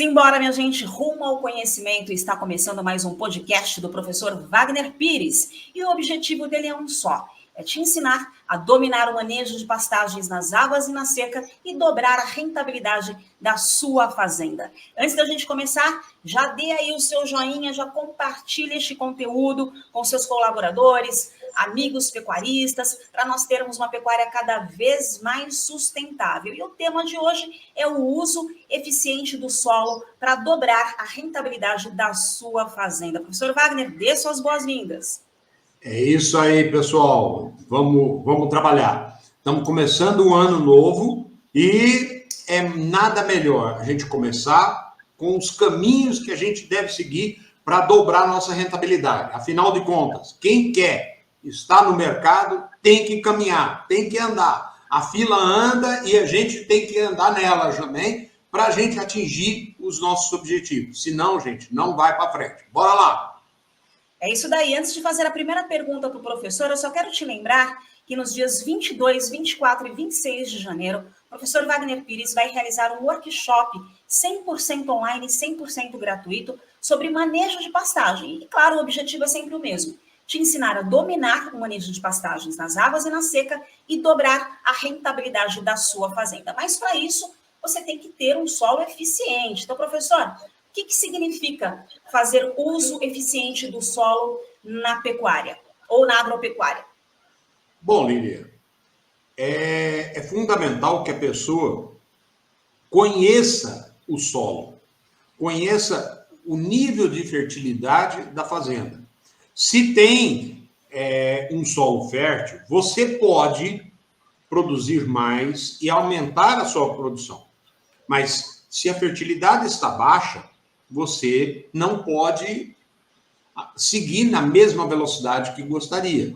Simbora, minha gente, rumo ao conhecimento. Está começando mais um podcast do professor Wagner Pires. E o objetivo dele é um só: é te ensinar a dominar o manejo de pastagens nas águas e na seca e dobrar a rentabilidade da sua fazenda. Antes da gente começar, já dê aí o seu joinha, já compartilhe este conteúdo com seus colaboradores, amigos pecuaristas, para nós termos uma pecuária cada vez mais sustentável. E o tema de hoje é o uso eficiente do solo para dobrar a rentabilidade da sua fazenda. Professor Wagner, dê suas boas-vindas. É isso aí, pessoal. Vamos trabalhar. Estamos começando um ano novo e é nada melhor a gente começar com os caminhos que a gente deve seguir para dobrar nossa rentabilidade. Afinal de contas, quem quer estar no mercado tem que caminhar, tem que andar. A fila anda e a gente tem que andar nela também para a gente atingir os nossos objetivos. Senão, gente, não vai para frente. Bora lá! É isso daí. Antes de fazer a primeira pergunta para o professor, eu só quero te lembrar que nos dias 22, 24 e 26 de janeiro, o professor Wagner Pires vai realizar um workshop 100% online, 100% gratuito, sobre manejo de pastagem. E, claro, o objetivo é sempre o mesmo: te ensinar a dominar o manejo de pastagens nas águas e na seca e dobrar a rentabilidade da sua fazenda. Mas, para isso, você tem que ter um solo eficiente. Então, professor, o que significa fazer uso eficiente do solo na pecuária ou na agropecuária? Bom, Lília, é fundamental que a pessoa conheça o solo, conheça o nível de fertilidade da fazenda. Se tem um solo fértil, você pode produzir mais e aumentar a sua produção. Mas se a fertilidade está baixa, você não pode seguir na mesma velocidade que gostaria.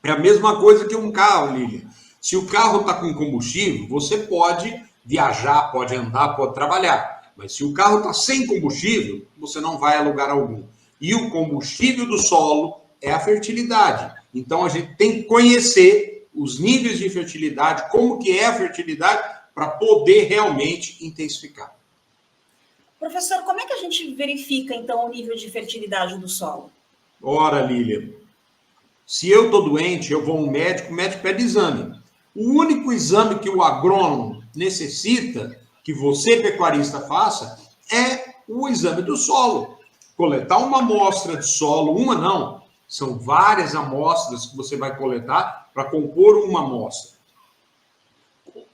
É a mesma coisa que um carro, Lilian. Se o carro está com combustível, você pode viajar, pode andar, pode trabalhar. Mas se o carro está sem combustível, você não vai a lugar algum. E o combustível do solo é a fertilidade. Então a gente tem que conhecer os níveis de fertilidade, como que é a fertilidade, para poder realmente intensificar. Professor, como é que a gente verifica, então, o nível de fertilidade do solo? Ora, Lilian, se eu estou doente, eu vou ao médico, o médico pede exame. O único exame que o agrônomo necessita que você, pecuarista, faça é o exame do solo. Coletar uma amostra de solo, uma não, são várias amostras que você vai coletar para compor uma amostra.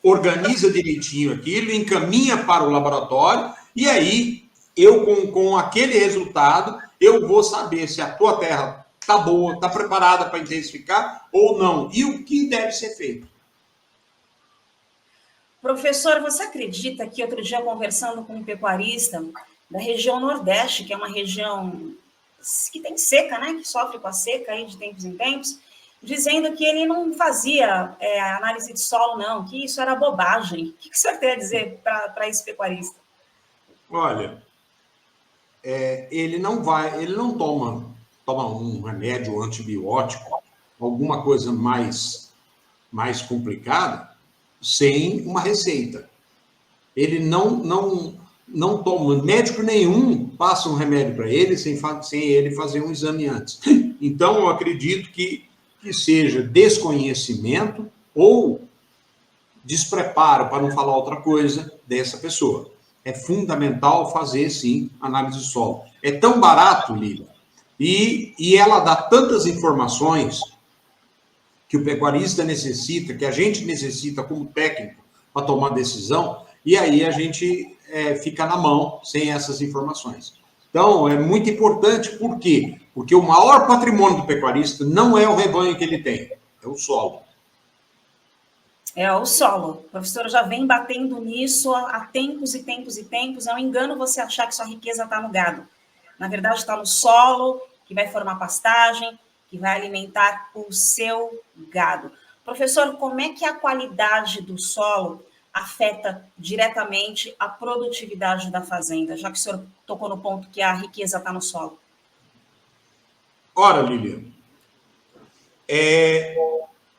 Organiza direitinho aquilo, encaminha para o laboratório e aí eu, com aquele resultado, eu vou saber se a tua terra está boa, está preparada para intensificar ou não, e o que deve ser feito. Professor, você acredita que outro dia, conversando com um pecuarista da região Nordeste, que é uma região que tem seca, né, que sofre com a seca aí de tempos em tempos, dizendo que ele não fazia análise de solo, não, que isso era bobagem. O que o senhor tem a dizer para esse pecuarista? Olha, ele não toma um remédio antibiótico, alguma coisa mais complicada, sem uma receita. Ele não toma, médico nenhum passa um remédio para ele sem ele fazer um exame antes. Então, eu acredito que seja desconhecimento ou despreparo, para não falar outra coisa, dessa pessoa. É fundamental fazer, sim, análise de solo. É tão barato, Lívia, e ela dá tantas informações que o pecuarista necessita, que a gente necessita como técnico para tomar decisão, e aí a gente fica na mão sem essas informações. Então, é muito importante, por quê? Porque o maior patrimônio do pecuarista não é o rebanho que ele tem, é o solo. É o solo. A professora já vem batendo nisso há tempos e tempos e tempos. É um engano você achar que sua riqueza está no gado. Na verdade, está no solo, que vai formar pastagem, que vai alimentar o seu gado. Professor, como é que a qualidade do solo afeta diretamente a produtividade da fazenda, já que o senhor tocou no ponto que a riqueza está no solo? Ora, Lilian,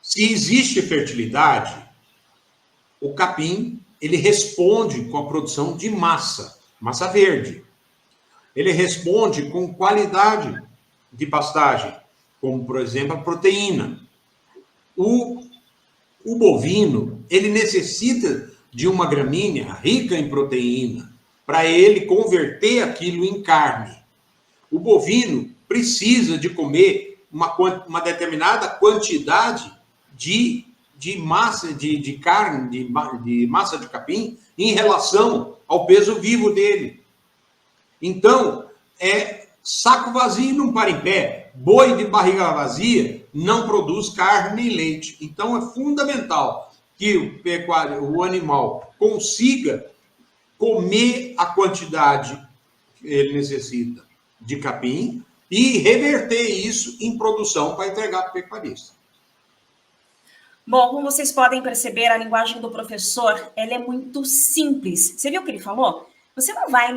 se existe fertilidade, o capim ele responde com a produção de massa. massa verde. Ele responde com qualidade de pastagem, como, por exemplo, a proteína. O bovino, ele necessita de uma gramínea rica em proteína para ele converter aquilo em carne. O bovino precisa de comer uma determinada quantidade de massa de carne, de massa de capim, em relação ao peso vivo dele. Então, saco vazio não para em pé. Boi de barriga vazia não produz carne nem leite. Então, é fundamental que o animal consiga comer a quantidade que ele necessita de capim e reverter isso em produção para entregar para o pecuarista. Bom, como vocês podem perceber, a linguagem do professor, ela é muito simples. Você viu o que ele falou? Você não vai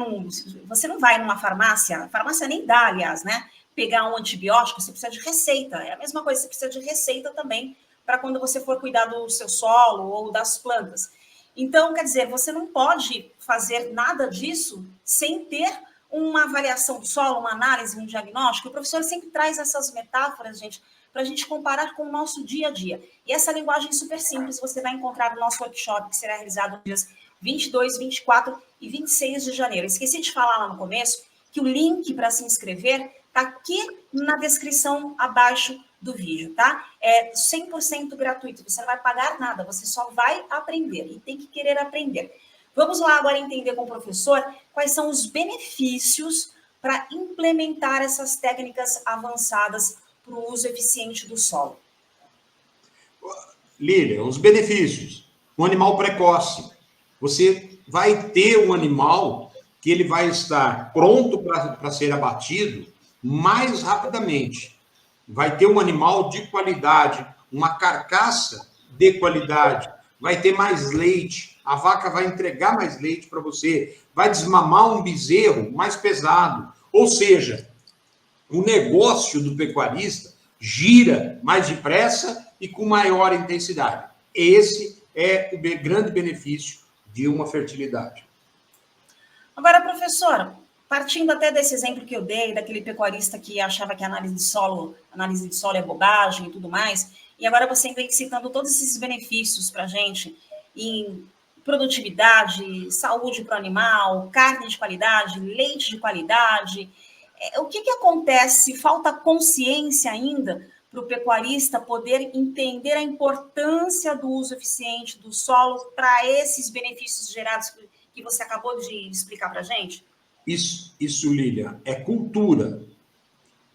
numa farmácia, a farmácia nem dá, aliás, né? Pegar um antibiótico, você precisa de receita. É a mesma coisa, você precisa de receita também para quando você for cuidar do seu solo ou das plantas. Então, quer dizer, você não pode fazer nada disso sem ter uma avaliação do solo, uma análise, um diagnóstico. O professor sempre traz essas metáforas, gente, para a gente comparar com o nosso dia a dia. E essa linguagem super simples você vai encontrar no nosso workshop, que será realizado nos dias 22, 24 e 26 de janeiro. Esqueci de falar lá no começo que o link para se inscrever está aqui na descrição abaixo do vídeo, tá? É 100% gratuito, você não vai pagar nada, você só vai aprender e tem que querer aprender. Vamos lá agora entender com o professor quais são os benefícios para implementar essas técnicas avançadas para o uso eficiente do solo. Lília, os benefícios. Um animal precoce. Você vai ter um animal que ele vai estar pronto para ser abatido mais rapidamente. Vai ter um animal de qualidade, uma carcaça de qualidade, vai ter mais leite, a vaca vai entregar mais leite para você, vai desmamar um bezerro mais pesado. Ou seja, o negócio do pecuarista gira mais depressa e com maior intensidade. Esse é o grande benefício de uma fertilidade. Agora, professor, partindo até desse exemplo que eu dei, daquele pecuarista que achava que a análise de solo é bobagem e tudo mais, e agora você vem citando todos esses benefícios para a gente em produtividade, saúde para o animal, carne de qualidade, leite de qualidade. O que acontece? Falta consciência ainda para o pecuarista poder entender a importância do uso eficiente do solo para esses benefícios gerados que você acabou de explicar para a gente? Isso, Lilian, é cultura.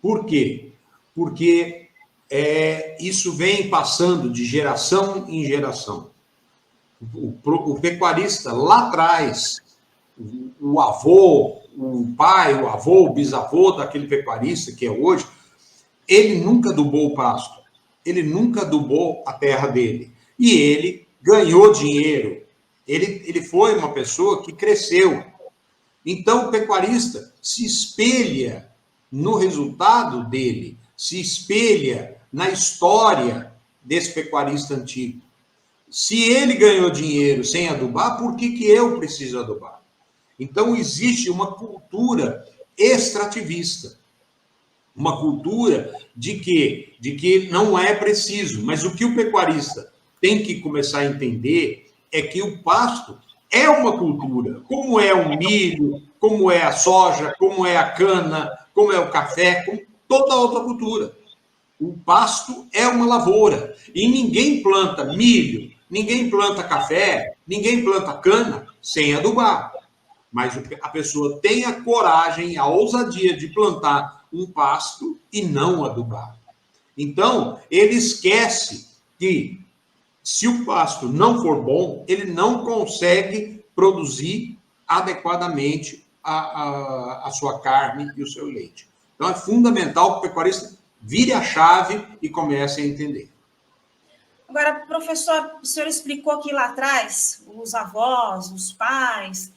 Por quê? Porque isso vem passando de geração em geração. O pecuarista lá atrás, o avô, o pai, o avô, o bisavô daquele pecuarista que é hoje, ele nunca adubou o pasto, ele nunca adubou a terra dele. E ele ganhou dinheiro. Ele foi uma pessoa que cresceu. Então, o pecuarista se espelha no resultado dele, se espelha na história desse pecuarista antigo. Se ele ganhou dinheiro sem adubar, por que eu preciso adubar? Então, existe uma cultura extrativista, uma cultura de que não é preciso, mas o que o pecuarista tem que começar a entender é que o pasto é uma cultura, como é o milho, como é a soja, como é a cana, como é o café, como toda outra cultura. O pasto é uma lavoura e ninguém planta milho, ninguém planta café, ninguém planta cana sem adubar. Mas a pessoa tem a coragem, a ousadia de plantar um pasto e não adubar. Então, ele esquece que se o pasto não for bom, ele não consegue produzir adequadamente a sua carne e o seu leite. Então, é fundamental que o pecuarista vire a chave e comece a entender. Agora, professor, o senhor explicou que lá atrás, os avós, os pais,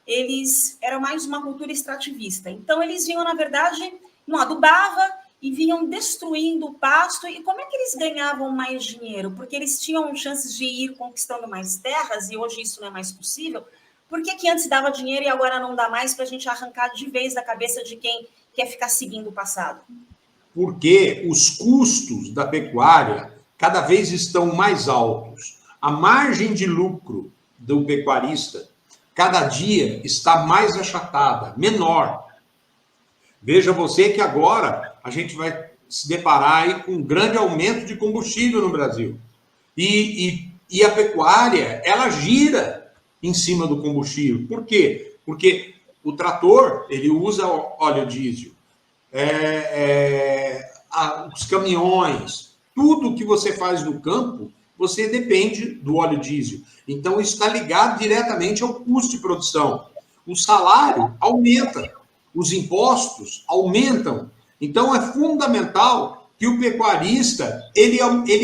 eles eram mais uma cultura extrativista. Então, eles vinham, na verdade, não adubava e vinham destruindo o pasto. E como é que eles ganhavam mais dinheiro? Porque eles tinham chances de ir conquistando mais terras, e hoje isso não é mais possível, Por que antes dava dinheiro e agora não dá mais, para a gente arrancar de vez da cabeça de quem quer ficar seguindo o passado? Porque os custos da pecuária cada vez estão mais altos. A margem de lucro do pecuarista cada dia está mais achatada, menor. Veja você que agora a gente vai se deparar aí com um grande aumento de combustível no Brasil. E a pecuária, ela gira em cima do combustível. Por quê? Porque o trator, ele usa óleo diesel. Os caminhões, tudo que você faz no campo, você depende do óleo diesel. Então, isso está ligado diretamente ao custo de produção. O salário aumenta, os impostos aumentam. Então, é fundamental que o pecuarista ele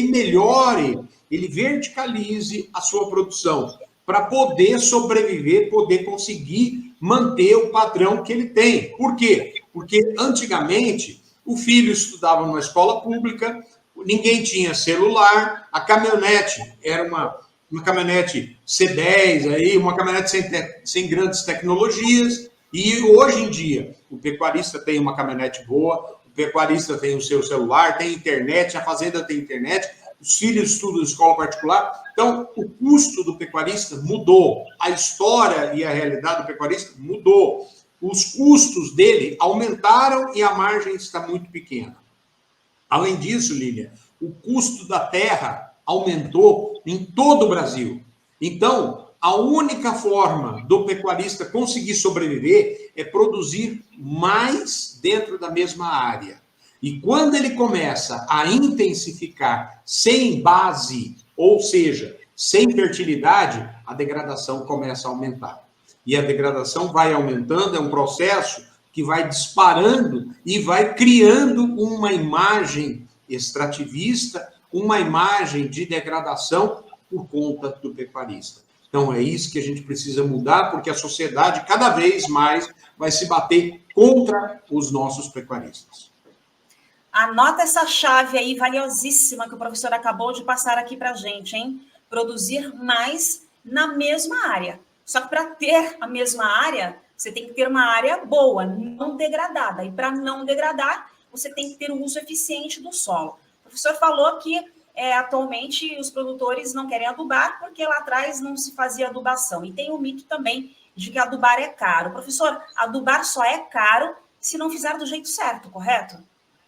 melhore, ele verticalize a sua produção para poder sobreviver, poder conseguir manter o padrão que ele tem. Por quê? Porque antigamente o filho estudava numa escola pública, ninguém tinha celular, a caminhonete era uma caminhonete C10, aí, uma caminhonete sem grandes tecnologias, e hoje em dia o pecuarista tem uma caminhonete boa, o pecuarista tem o seu celular, tem internet, a fazenda tem internet, os filhos estudam em escola particular. Então, o custo do pecuarista mudou, a história e a realidade do pecuarista mudou. Os custos dele aumentaram e a margem está muito pequena. Além disso, Lília, o custo da terra aumentou em todo o Brasil. Então, a única forma do pecuarista conseguir sobreviver é produzir mais dentro da mesma área. E quando ele começa a intensificar sem base, ou seja, sem fertilidade, a degradação começa a aumentar. E a degradação vai aumentando, é um processo que vai disparando e vai criando uma imagem extrativista, uma imagem de degradação por conta do pecuarista. Então, é isso que a gente precisa mudar, porque a sociedade cada vez mais vai se bater contra os nossos pecuaristas. Anota essa chave aí valiosíssima que o professor acabou de passar aqui para a gente, hein? Produzir mais na mesma área. Só que para ter a mesma área, você tem que ter uma área boa, não degradada. E para não degradar, você tem que ter o uso eficiente do solo. O professor falou que atualmente os produtores não querem adubar porque lá atrás não se fazia adubação. E tem o mito também de que adubar é caro. Professor, adubar só é caro se não fizer do jeito certo, correto?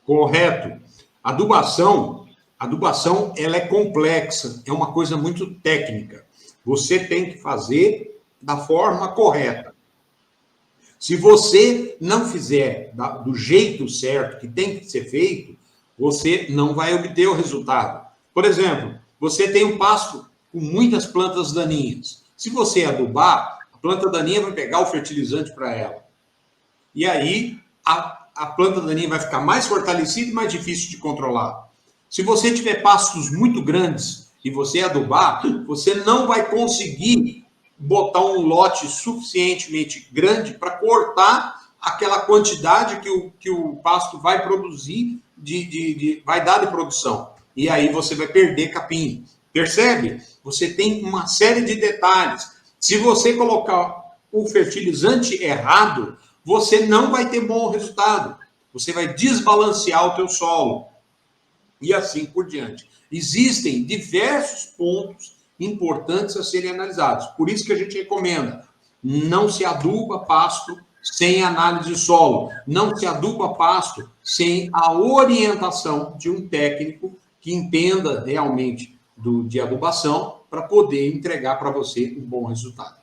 Correto. Adubação, ela é complexa, é uma coisa muito técnica. Você tem que fazer da forma correta. Se você não fizer do jeito certo, que tem que ser feito, você não vai obter o resultado. Por exemplo, você tem um pasto com muitas plantas daninhas. Se você adubar, a planta daninha vai pegar o fertilizante para ela. E aí, a planta daninha vai ficar mais fortalecida e mais difícil de controlar. Se você tiver pastos muito grandes e você adubar, você não vai conseguir botar um lote suficientemente grande para cortar aquela quantidade que o pasto vai produzir, vai dar de produção. E aí você vai perder capim. Percebe? Você tem uma série de detalhes. Se você colocar o fertilizante errado, você não vai ter bom resultado. Você vai desbalancear o teu solo. E assim por diante. Existem diversos pontos importantes a serem analisados. Por isso que a gente recomenda: não se aduba pasto sem análise de solo. Não se aduba pasto sem a orientação de um técnico que entenda realmente de adubação para poder entregar para você um bom resultado.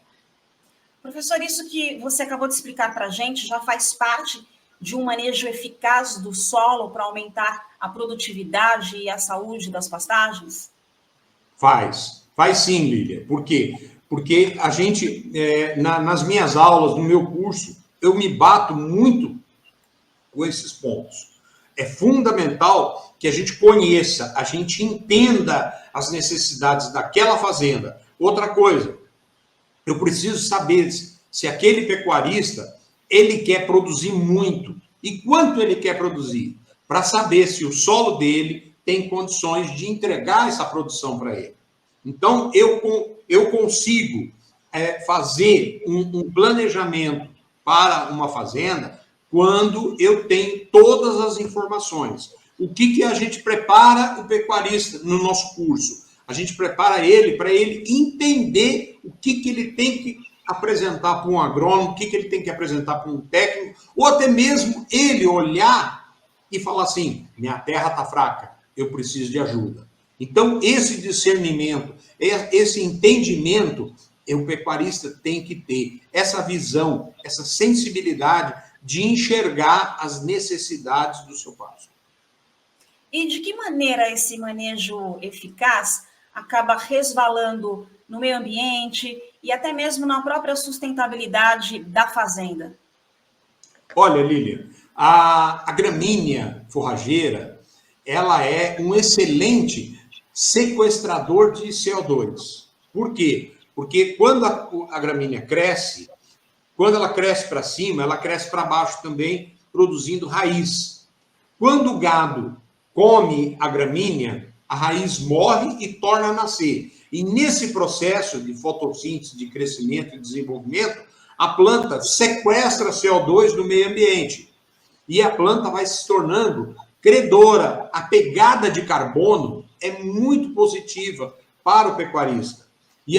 Professor, isso que você acabou de explicar para a gente já faz parte de um manejo eficaz do solo para aumentar a produtividade e a saúde das pastagens? Faz sim, Lília. Por quê? Porque a gente, nas minhas aulas, no meu curso, eu me bato muito com esses pontos. É fundamental que a gente conheça, a gente entenda as necessidades daquela fazenda. Outra coisa, eu preciso saber se aquele pecuarista, ele quer produzir muito. E quanto ele quer produzir? Para saber se o solo dele tem condições de entregar essa produção para ele. Então, eu consigo fazer um planejamento para uma fazenda quando eu tenho todas as informações. O que a gente prepara o pecuarista no nosso curso? A gente prepara ele para ele entender o que ele tem que apresentar para um agrônomo, o que ele tem que apresentar para um técnico, ou até mesmo ele olhar e falar assim, minha terra está fraca, eu preciso de ajuda. Então, esse discernimento, esse entendimento, o pecuarista tem que ter essa visão, essa sensibilidade de enxergar as necessidades do seu pasto. E de que maneira esse manejo eficaz acaba resvalando no meio ambiente e até mesmo na própria sustentabilidade da fazenda? Olha, Lilian, a gramínea forrageira, ela é um excelente sequestrador de CO2. Por quê? Porque quando a gramínea cresce, quando ela cresce para cima, ela cresce para baixo também, produzindo raiz. Quando o gado come a gramínea, a raiz morre e torna a nascer. E nesse processo de fotossíntese, de crescimento e desenvolvimento, a planta sequestra CO2 do meio ambiente. E a planta vai se tornando credora. A pegada de carbono é muito positiva para o pecuarista. E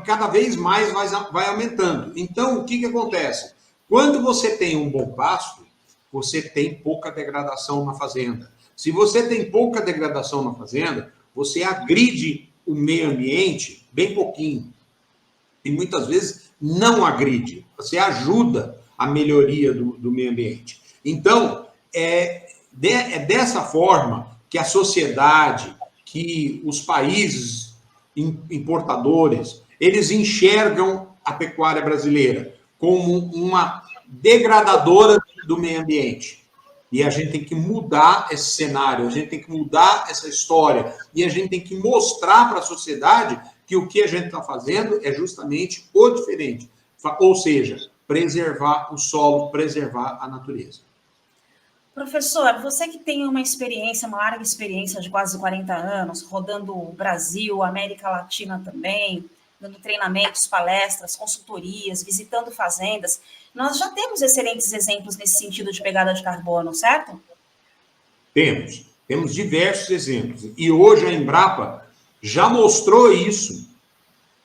cada vez mais vai aumentando. Então, o que acontece? Quando você tem um bom pasto, você tem pouca degradação na fazenda. Se você tem pouca degradação na fazenda, você agride o meio ambiente bem pouquinho. E muitas vezes não agride. Você ajuda a melhoria do meio ambiente. Então, é dessa forma que a sociedade, que os países importadores, eles enxergam a pecuária brasileira como uma degradadora do meio ambiente. E a gente tem que mudar esse cenário, a gente tem que mudar essa história, e a gente tem que mostrar para a sociedade que o que a gente está fazendo é justamente o diferente. Ou seja, preservar o solo, preservar a natureza. Professor, você que tem uma larga experiência de quase 40 anos, rodando o Brasil, América Latina também, dando treinamentos, palestras, consultorias, visitando fazendas, nós já temos excelentes exemplos nesse sentido de pegada de carbono, certo? Temos diversos exemplos. E hoje a Embrapa já mostrou isso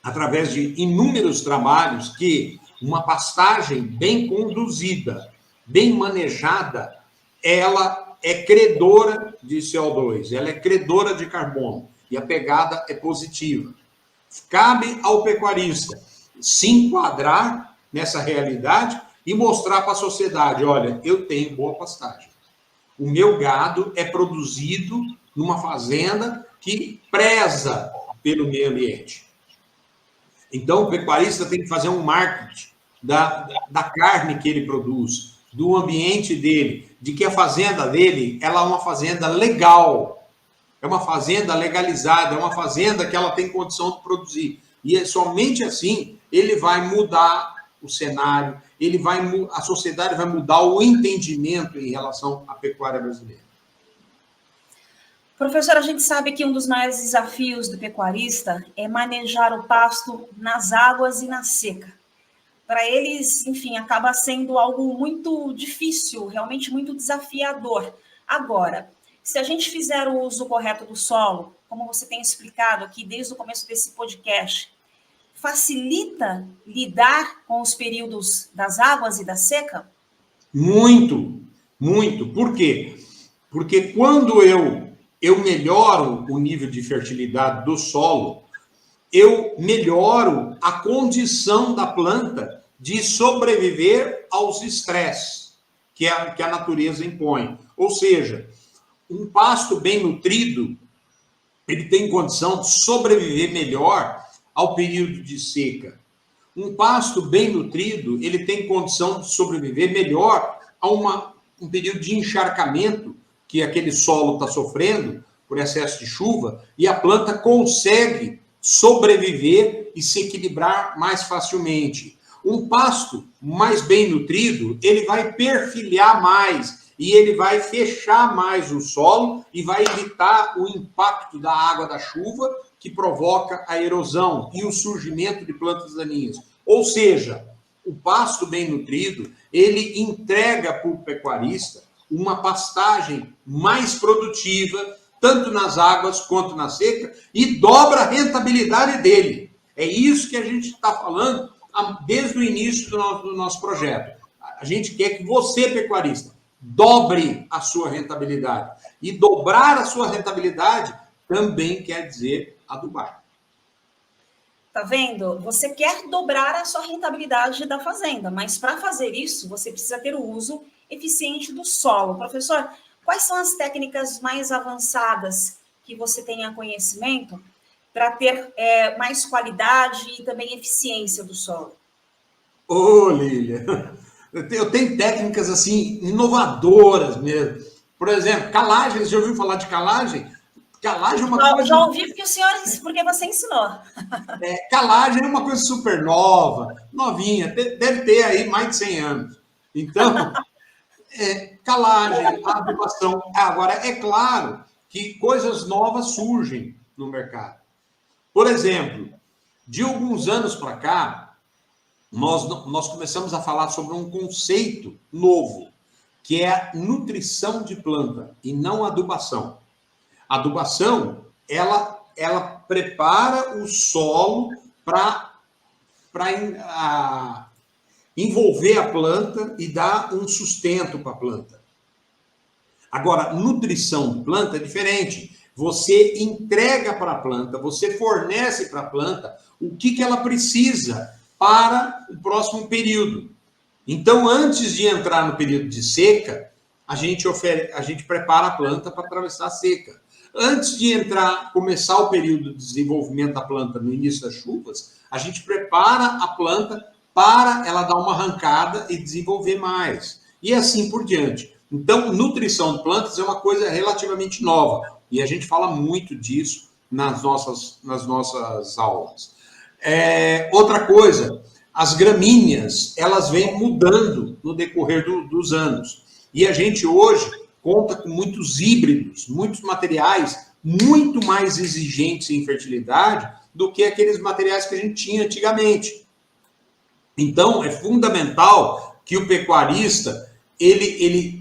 através de inúmeros trabalhos que uma pastagem bem conduzida, bem manejada, ela é credora de CO2, ela é credora de carbono, e a pegada é positiva. Cabe ao pecuarista se enquadrar nessa realidade e mostrar para a sociedade, olha, eu tenho boa pastagem. O meu gado é produzido numa fazenda que preza pelo meio ambiente. Então, o pecuarista tem que fazer um marketing da carne que ele produz, do ambiente dele, de que a fazenda dele ela é uma fazenda legal, é uma fazenda legalizada, é uma fazenda que ela tem condição de produzir. E é somente assim ele vai mudar o cenário, a sociedade vai mudar o entendimento em relação à pecuária brasileira. Professor, a gente sabe que um dos maiores desafios do pecuarista é manejar o pasto nas águas e na seca. Para eles, enfim, acaba sendo algo muito difícil, realmente muito desafiador. Agora, se a gente fizer o uso correto do solo, como você tem explicado aqui desde o começo desse podcast, facilita lidar com os períodos das águas e da seca? Muito, muito. Por quê? Porque quando eu melhoro o nível de fertilidade do solo, eu melhoro a condição da planta de sobreviver aos estresses que a natureza impõe. Ou seja, um pasto bem nutrido, ele tem condição de sobreviver melhor ao período de seca. Um pasto bem nutrido, ele tem condição de sobreviver melhor a um período de encharcamento que aquele solo está sofrendo por excesso de chuva, e a planta consegue sobreviver e se equilibrar mais facilmente. Um pasto mais bem nutrido, ele vai perfilhar mais, e ele vai fechar mais o solo e vai evitar o impacto da água da chuva que provoca a erosão e o surgimento de plantas daninhas. Ou seja, o pasto bem nutrido, ele entrega para o pecuarista uma pastagem mais produtiva, tanto nas águas quanto na seca, e dobra a rentabilidade dele. É isso que a gente está falando desde o início do nosso projeto. A gente quer que você, pecuarista, dobre a sua rentabilidade. E dobrar a sua rentabilidade também quer dizer adubar. Tá vendo? Você quer dobrar a sua rentabilidade da fazenda, mas para fazer isso, você precisa ter o uso eficiente do solo. Professor, quais são as técnicas mais avançadas que você tenha conhecimento para ter mais qualidade e também eficiência do solo? Ô, Lília, eu tenho técnicas assim inovadoras mesmo. Por exemplo, calagem, você já ouviu falar de calagem? Calagem é uma coisa. Já ouvi porque você ensinou. Calagem é uma coisa super nova, novinha, deve ter aí mais de 100 anos. Então, calagem, adubação. Agora, é claro que coisas novas surgem no mercado. Por exemplo, de alguns anos para cá, nós começamos a falar sobre um conceito novo, que é a nutrição de planta e não adubação. A adubação, ela prepara o solo para envolver a planta e dar um sustento para a planta. Agora, nutrição de planta é diferente. Você entrega para a planta, você fornece para a planta o que ela precisa para o próximo período. Então, antes de entrar no período de seca, a gente prepara a planta para atravessar a seca. Antes de começar o período de desenvolvimento da planta no início das chuvas, a gente prepara a planta para ela dar uma arrancada e desenvolver mais. E assim por diante. Então, nutrição de plantas é uma coisa relativamente nova. E a gente fala muito disso nas nossas aulas. Outra coisa, as gramíneas, elas vêm mudando no decorrer dos anos. E a gente hoje conta com muitos híbridos, muitos materiais muito mais exigentes em fertilidade do que aqueles materiais que a gente tinha antigamente. Então, é fundamental que o pecuarista,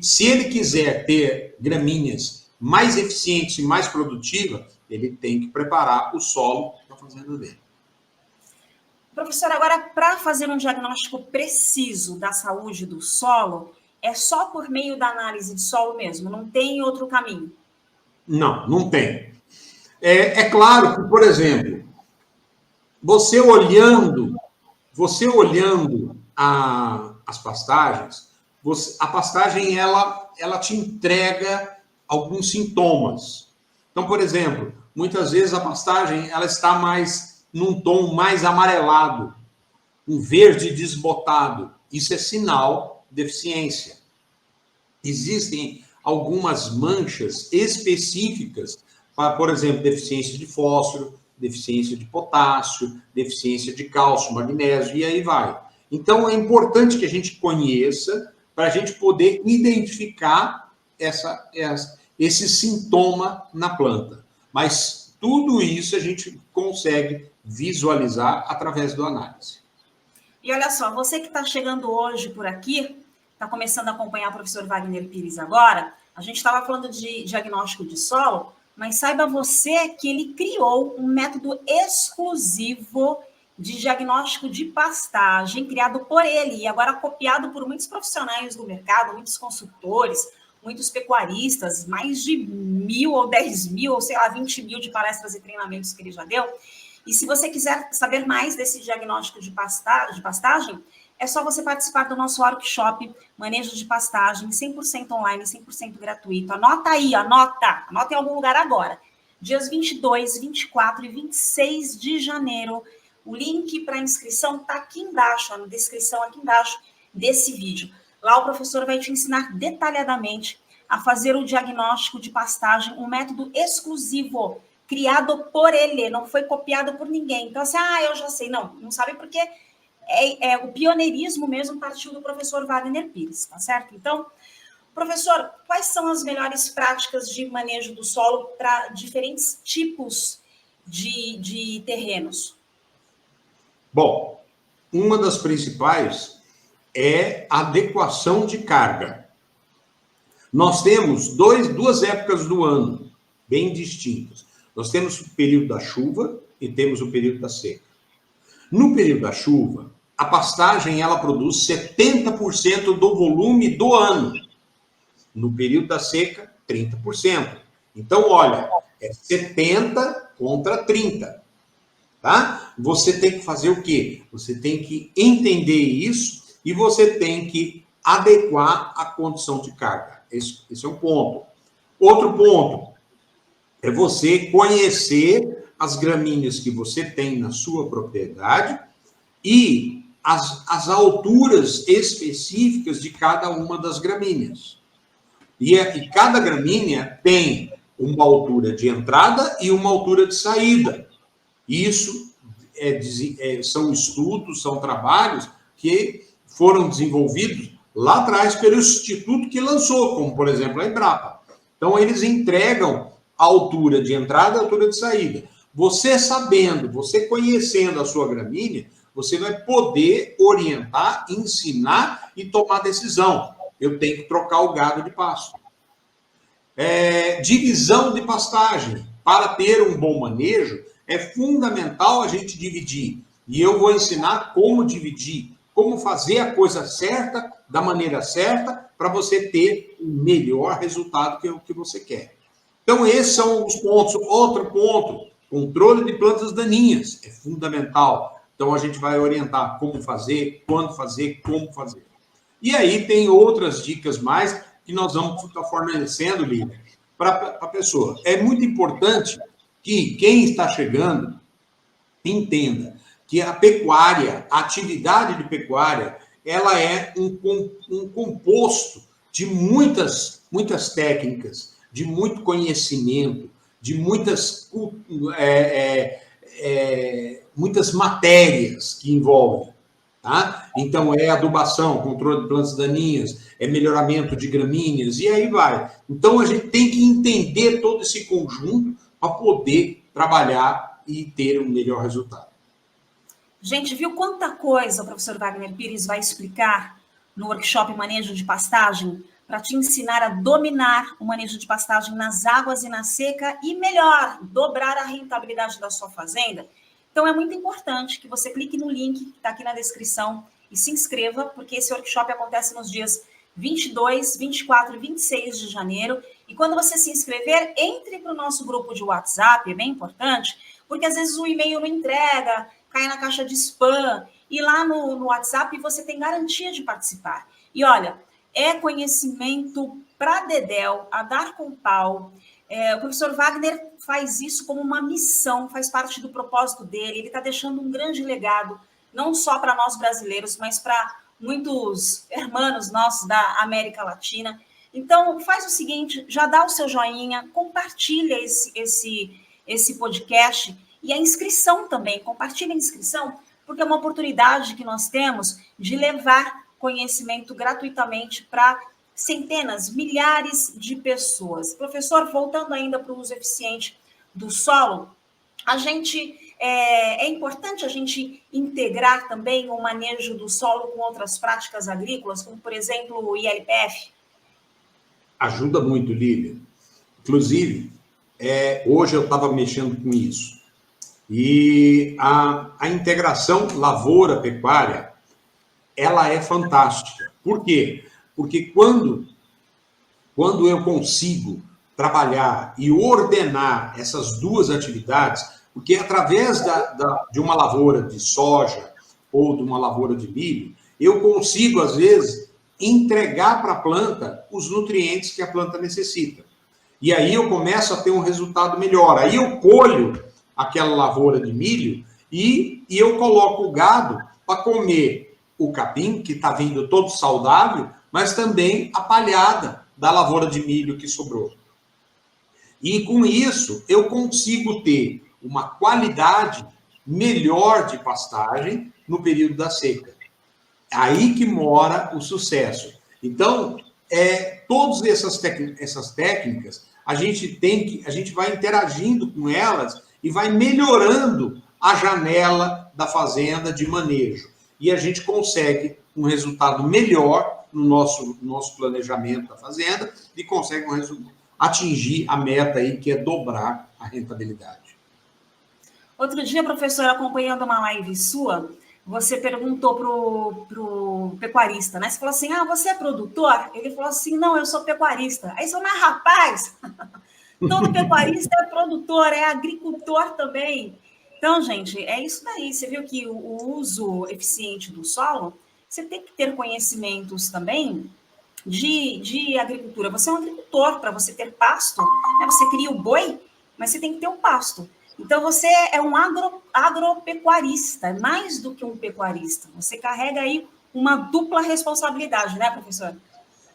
se ele quiser ter gramíneas mais eficientes e mais produtivas, ele tem que preparar o solo para a fazenda dele. Professor, agora, para fazer um diagnóstico preciso da saúde do solo, é só por meio da análise de solo mesmo? Não tem outro caminho? Não tem. É claro que, por exemplo, você olhando as pastagens, a pastagem ela te entrega alguns sintomas. Então, por exemplo, muitas vezes a pastagem ela está mais num tom mais amarelado, um verde desbotado. Isso é sinal de deficiência. Existem algumas manchas específicas para, por exemplo, deficiência de fósforo, deficiência de potássio, deficiência de cálcio, magnésio, e aí vai. Então, é importante que a gente conheça para a gente poder identificar esse sintoma na planta. Mas tudo isso a gente consegue visualizar através da análise. E olha só, você que está chegando hoje por aqui, está começando a acompanhar o professor Wagner Pires agora, a gente estava falando de diagnóstico de solo, mas saiba você que ele criou um método exclusivo de diagnóstico de pastagem, criado por ele e agora copiado por muitos profissionais do mercado, muitos consultores, muitos pecuaristas, mais de 1.000 ou 10.000, ou sei lá, 20.000 de palestras e treinamentos que ele já deu. E se você quiser saber mais desse diagnóstico de pastagem, é só você participar do nosso workshop Manejo de Pastagem, 100% online, 100% gratuito. Anota aí, anota em algum lugar agora. Dias 22, 24 e 26 de janeiro. O link para inscrição está aqui embaixo, na descrição aqui embaixo desse vídeo. Lá o professor vai te ensinar detalhadamente a fazer o diagnóstico de pastagem, um método exclusivo, criado por ele, não foi copiado por ninguém. Então, assim, eu já sei. Não sabe porque o pioneirismo mesmo partiu do professor Wagner Pires, tá certo? Então, Professor, quais são as melhores práticas de manejo do solo para diferentes tipos de terrenos? Bom, uma das principais é a adequação de carga. Nós temos duas épocas do ano bem distintas. Nós temos o período da chuva e temos o período da seca. No período da chuva, a pastagem ela produz 70% do volume do ano. No período da seca, 30%. Então, olha, é 70 contra 30. Tá? Você tem que fazer o quê? Você tem que entender isso e você tem que adequar a condição de carga. Esse é um ponto. Outro ponto é você conhecer as gramíneas que você tem na sua propriedade e as alturas específicas de cada uma das gramíneas. E cada gramínea tem uma altura de entrada e uma altura de saída. Isso são estudos, são trabalhos que foram desenvolvidos lá atrás pelo instituto que lançou, como, por exemplo, a Embrapa. Então, eles entregam a altura de entrada e a altura de saída. Você sabendo, você conhecendo a sua gramínea, você vai poder orientar, ensinar e tomar decisão. Eu tenho que trocar o gado de pasto. Divisão de pastagem. Para ter um bom manejo, é fundamental a gente dividir. E eu vou ensinar como dividir, como fazer a coisa certa, da maneira certa, para você ter o melhor resultado que é o que você quer. Então, esses são os pontos. Outro ponto, controle de plantas daninhas. É fundamental. Então, a gente vai orientar como fazer, quando fazer, como fazer. E aí tem outras dicas mais que nós vamos ficar fornecendo, Lívia, para a pessoa. É muito importante que quem está chegando entenda que a pecuária, a atividade de pecuária, ela é um composto de muitas técnicas, de muito conhecimento, de muitas matérias que envolvem. Tá? Então, é adubação, controle de plantas daninhas, é melhoramento de gramíneas, e aí vai. Então, a gente tem que entender todo esse conjunto para poder trabalhar e ter um melhor resultado. Gente, viu quanta coisa o professor Wagner Pires vai explicar no workshop Manejo de Pastagem para te ensinar a dominar o manejo de pastagem nas águas e na seca e, melhor, dobrar a rentabilidade da sua fazenda? Então, é muito importante que você clique no link que está aqui na descrição e se inscreva, porque esse workshop acontece nos dias 22, 24 e 26 de janeiro. E quando você se inscrever, entre para o nosso grupo de WhatsApp, é bem importante, porque às vezes o e-mail não entrega, cai na caixa de spam, e lá no WhatsApp você tem garantia de participar. E olha, é conhecimento para dedéu, a dar com pau. O professor Wagner faz isso como uma missão, faz parte do propósito dele. Ele está deixando um grande legado, não só para nós brasileiros, mas para muitos irmãos nossos da América Latina. Então, faz o seguinte, já dá o seu joinha, compartilha esse podcast e a inscrição também. Compartilha a inscrição, porque é uma oportunidade que nós temos de levar conhecimento gratuitamente para centenas, milhares de pessoas. Professor, voltando ainda para o uso eficiente do solo, é importante a gente integrar também o manejo do solo com outras práticas agrícolas, como, por exemplo, o ILPF? Ajuda muito, Lívia. Inclusive, hoje eu estava mexendo com isso. E a integração lavoura-pecuária, ela é fantástica. Por quê? Porque quando eu consigo trabalhar e ordenar essas duas atividades, porque através de uma lavoura de soja ou de uma lavoura de milho, eu consigo, às vezes, entregar para a planta os nutrientes que a planta necessita. E aí eu começo a ter um resultado melhor. Aí eu colho aquela lavoura de milho e eu coloco o gado para comer o capim, que está vindo todo saudável, mas também a palhada da lavoura de milho que sobrou. E com isso, eu consigo ter uma qualidade melhor de pastagem no período da seca. Aí que mora o sucesso. Então, todas essas técnicas, a gente vai interagindo com elas e vai melhorando a janela da fazenda de manejo. E a gente consegue um resultado melhor no nosso planejamento da fazenda e consegue atingir a meta aí, que é dobrar a rentabilidade. Outro dia, professor, acompanhando uma live sua, você perguntou pro pecuarista, né? Você falou assim, você é produtor? Ele falou assim, não, eu sou pecuarista. Aí você falou, mas rapaz, todo pecuarista é produtor, é agricultor também. Então, gente, é isso daí. Você viu que o uso eficiente do solo, você tem que ter conhecimentos também de agricultura. Você é um agricultor, para você ter pasto, né? Você cria o boi, mas você tem que ter o pasto. Então, você é um agropecuarista, mais do que um pecuarista. Você carrega aí uma dupla responsabilidade, né, professor?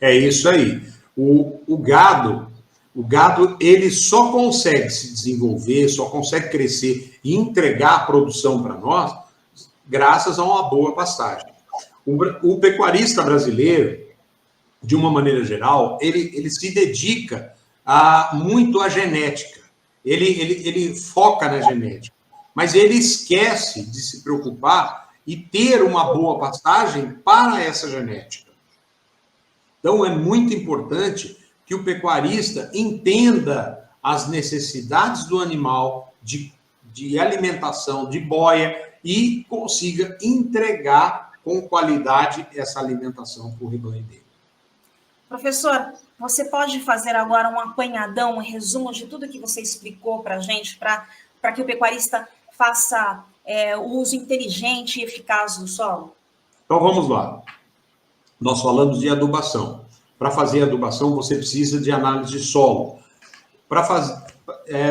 É isso aí. O gado, ele só consegue se desenvolver, só consegue crescer e entregar a produção para nós graças a uma boa pastagem. O pecuarista brasileiro, de uma maneira geral, ele se dedica muito à genética. Ele foca na genética, mas ele esquece de se preocupar e ter uma boa pastagem para essa genética. Então, é muito importante que o pecuarista entenda as necessidades do animal de alimentação, de boia, e consiga entregar com qualidade essa alimentação para o rebanho dele. Professor, você pode fazer agora um apanhadão, um resumo de tudo que você explicou para a gente, para que o pecuarista faça o uso inteligente e eficaz do solo? Então, vamos lá. Nós falamos de adubação. Para fazer adubação, você precisa de análise de solo.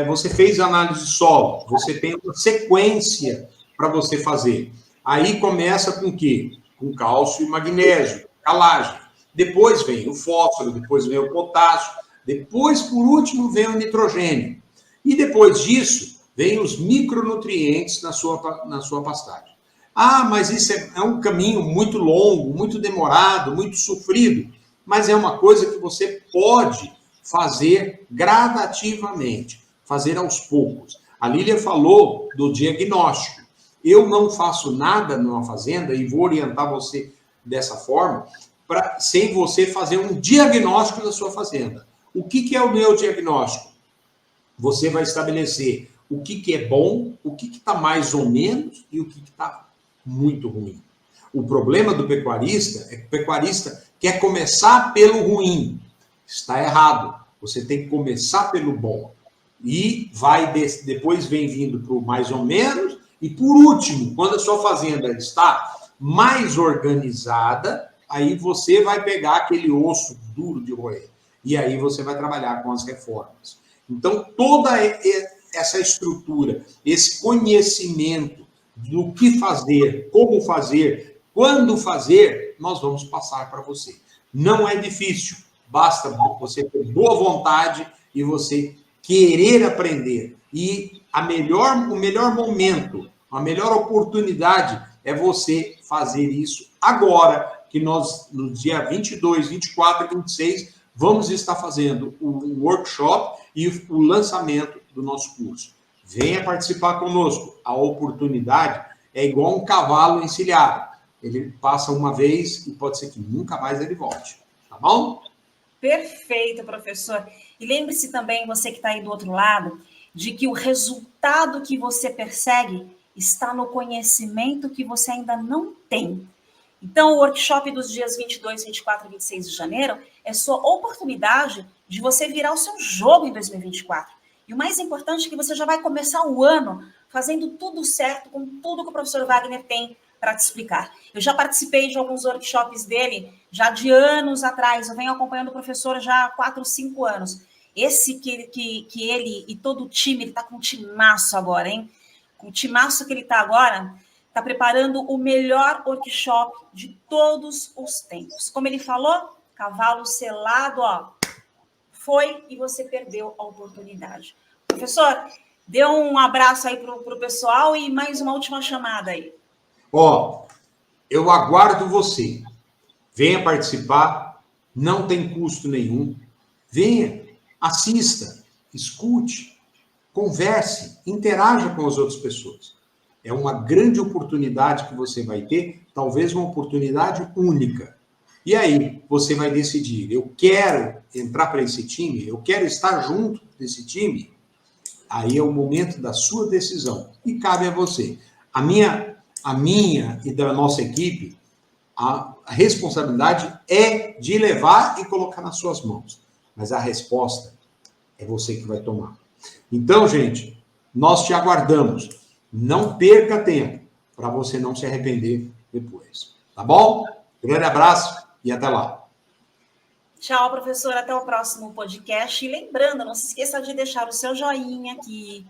Você fez análise de solo, você tem uma sequência para você fazer. Aí começa com o quê? Com cálcio e magnésio, calagem. Depois vem o fósforo, depois vem o potássio, depois, por último, vem o nitrogênio. E depois disso, vem os micronutrientes na sua pastagem. Mas isso é um caminho muito longo, muito demorado, muito sofrido, mas é uma coisa que você pode fazer gradativamente, fazer aos poucos. A Lília falou do diagnóstico. Eu não faço nada numa fazenda e vou orientar você dessa forma, sem você fazer um diagnóstico da sua fazenda. O que é o meu diagnóstico? Você vai estabelecer o que é bom, o que está mais ou menos e o que está muito ruim. O problema do pecuarista é que o pecuarista quer começar pelo ruim. Está errado. Você tem que começar pelo bom. E depois vem vindo para o mais ou menos. E por último, quando a sua fazenda está mais organizada, aí você vai pegar aquele osso duro de roer. E aí você vai trabalhar com as reformas. Então, toda essa estrutura, esse conhecimento do que fazer, como fazer, quando fazer, nós vamos passar para você. Não é difícil, basta você ter boa vontade e você querer aprender. E o melhor momento, a melhor oportunidade é você fazer isso agora, que nós, no dia 22, 24 e 26, vamos estar fazendo um workshop e o lançamento do nosso curso. Venha participar conosco. A oportunidade é igual um cavalo encilhado. Ele passa uma vez e pode ser que nunca mais ele volte. Tá bom? Perfeito, professor. E lembre-se também, você que está aí do outro lado, de que o resultado que você persegue está no conhecimento que você ainda não tem. Então, o workshop dos dias 22, 24 e 26 de janeiro é sua oportunidade de você virar o seu jogo em 2024. E o mais importante é que você já vai começar o ano fazendo tudo certo, com tudo que o professor Wagner tem para te explicar. Eu já participei de alguns workshops dele, já de anos atrás. Eu venho acompanhando o professor já há 4, 5 anos. Esse que ele e todo o time, ele está com um timaço agora, hein? Com o timaço que ele está agora, está preparando o melhor workshop de todos os tempos. Como ele falou, cavalo selado, ó, foi e você perdeu a oportunidade. Professor, dê um abraço aí para o pessoal e mais uma última chamada aí. Eu aguardo você. Venha participar. não tem custo nenhum. Venha, assista, escute, converse, interaja com as outras pessoas. É uma grande oportunidade que você vai ter, talvez uma oportunidade única. E aí, você vai decidir, eu quero entrar para esse time, eu quero estar junto desse time. Aí é o momento da sua decisão. E cabe a você. A minha e da nossa equipe, a responsabilidade é de levar e colocar nas suas mãos. Mas a resposta é você que vai tomar. Então, gente, nós te aguardamos. Não perca tempo para você não se arrepender depois. Tá bom? Grande abraço e até lá. Tchau, professor. Até o próximo podcast. E lembrando, não se esqueça de deixar o seu joinha aqui,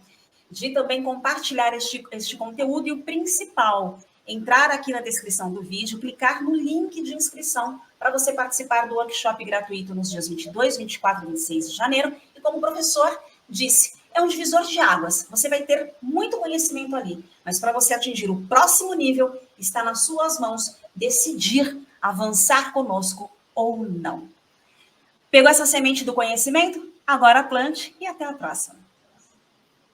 de também compartilhar este conteúdo e o principal, entrar aqui na descrição do vídeo, clicar no link de inscrição para você participar do workshop gratuito nos dias 22, 24 e 26 de janeiro. E como o professor disse, é um divisor de águas. Você vai ter muito conhecimento ali, mas para você atingir o próximo nível, está nas suas mãos decidir avançar conosco ou não. Pegou essa semente do conhecimento? Agora plante e até a próxima.